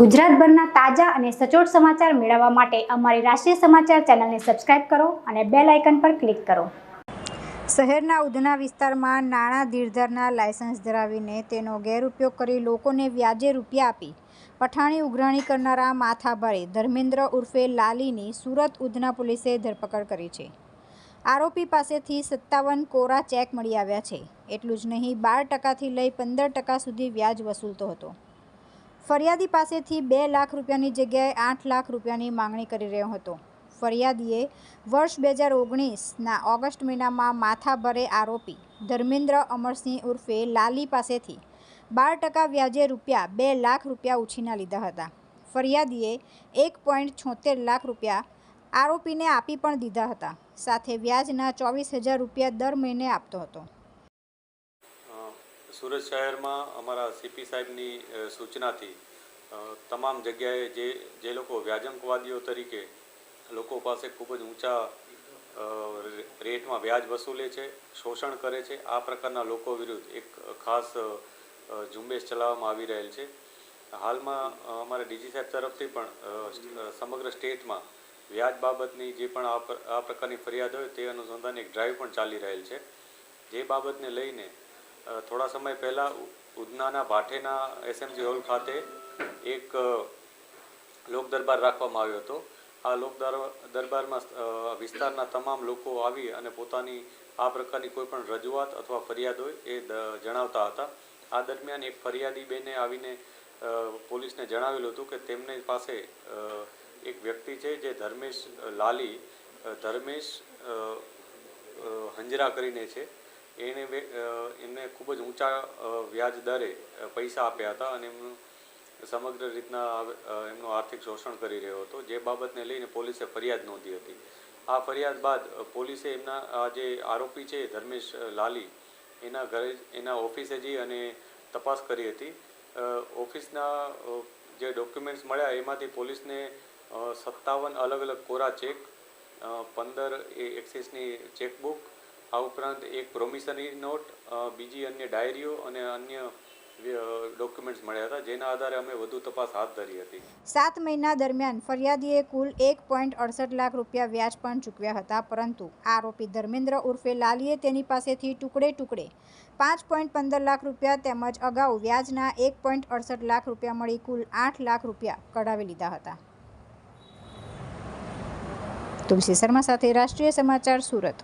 ગુજરાતભરના તાજા અને સચોટ સમાચાર મેળવવા માટે અમારી રાષ્ટ્રીય સમાચાર ચેનલને સબસ્ક્રાઇબ કરો અને બેલ આઇકન પર ક્લિક કરો। શહેરના ઉધના વિસ્તારમાં નાણાં ધીરધારના લાયસન્સ ધરાવીને તેનો ગેરઉપયોગ કરી લોકોને વ્યાજે રૂપિયા આપી પઠાણી ઉઘરાણી કરનારા માથાભારે ધર્મેન્દ્ર ઉર્ફે લાલીની સુરત ઉધના પોલીસે ધરપકડ કરી છે। આરોપી પાસેથી 57 કોરા ચેક મળી આવ્યા છે। એટલું જ નહીં, 12% લઈ 15% સુધી વ્યાજ વસૂલતો હતો। ફરિયાદી પાસેથી 2 લાખ રૂપિયાની જગ્યાએ 8 લાખ રૂપિયાની માંગણી કરી રહ્યો હતો। ફરિયાદીએ વર્ષ 2019ના ઓગસ્ટ મહિનામાં માથાભારે આરોપી ધર્મેન્દ્ર અમરસિંહ ઉર્ફે લાલી પાસેથી 12% વ્યાજે રૂપિયા 2 લાખ રૂપિયા ઉછીના લીધા હતા। ફરિયાદીએ 1.76 લાખ રૂપિયા આરોપીને આપી પણ દીધા હતા, સાથે વ્યાજના 24,000 રૂપિયા દર મહિને આપતો હતો। સુરત શહેરમાં અમારા સીપી સાહેબની સૂચનાથી તમામ જગ્યાએ જે લોકો વ્યાજંકવાદીઓ તરીકે લોકો પાસે ખૂબ જ ઊંચા રેટમાં વ્યાજ વસૂલે છે, શોષણ કરે છે, આ પ્રકારના લોકો વિરુદ્ધ એક ખાસ ઝુંબેશ ચલાવવામાં આવી રહેલ છે। હાલમાં અમારા ડીજી સાહેબ તરફથી પણ સમગ્ર સ્ટેટમાં વ્યાજ બાબતની જે પણ આ પ્રકારની ફરિયાદ હોય તે અનુસંધાને એક ડ્રાઈવ પણ ચાલી રહેલ છે। જે બાબતને લઈને થોડા સમય પહેલાં ઉધનાના ભાઠેના એસએમસી હોલ ખાતે એક લોક દરબાર રાખવામાં આવ્યો હતો। આ લોક દરબારમાં વિસ્તારના તમામ લોકો આવી અને પોતાની આ પ્રકારની કોઈ પણ રજૂઆત અથવા ફરિયાદ હોય એ જણાવતા હતા। આ દરમિયાન એક ફરિયાદી બેને આવીને પોલીસને જણાવેલું હતું કે તેમની પાસે એક વ્યક્તિ છે જે ધર્મેશ હંજરા કરીને છે, એમને ખૂબ જ ઊંચા વ્યાજ દરે પૈસા આપ્યા હતા અને એમનું સમગ્ર રીતના એમનું આર્થિક શોષણ કરી રહ્યો હતો, જે બાબતને લઈને પોલીસે ફરિયાદ નોંધી હતી। આ ફરિયાદ બાદ પોલીસે એમના આ જે આરોપી છે ધર્મેશ લાલી એના ઘરે એના ઓફિસે જઈ અને તપાસ કરી હતી। ઓફિસના જે ડોક્યુમેન્ટ્સ મળ્યા એમાંથી પોલીસને 57 અલગ અલગ કોરા ચેક, 15 એક્સિસની ચેકબુક, આ ઉપરાંત એક પ્રોમિસરી નોટ, બીજી અન્ય ડાયરીઓ અને અન્ય ડોક્યુમેન્ટ્સ મળ્યા હતા, જેના આધારે અમે વધુ તપાસ હાથ ધરી હતી। 7 મહિના દરમિયાન ફરિયાદીએ કુલ 1.68 લાખ રૂપિયા વ્યાજ પણ ચૂકવ્યા હતા, પરંતુ આરોપી ધર્મેન્દ્ર ઉર્ફે લાલીએ તેની પાસેથી ટુકડે 5.15 લાખ રૂપિયા તેમજ અગાઉ વ્યાજના 1.68 લાખ રૂપિયા મળી કુલ 8 લાખ રૂપિયા કઢાવી લીધા હતા। તુલસી શર્મા સાથે રાષ્ટ્રીય સમાચાર, સુરત।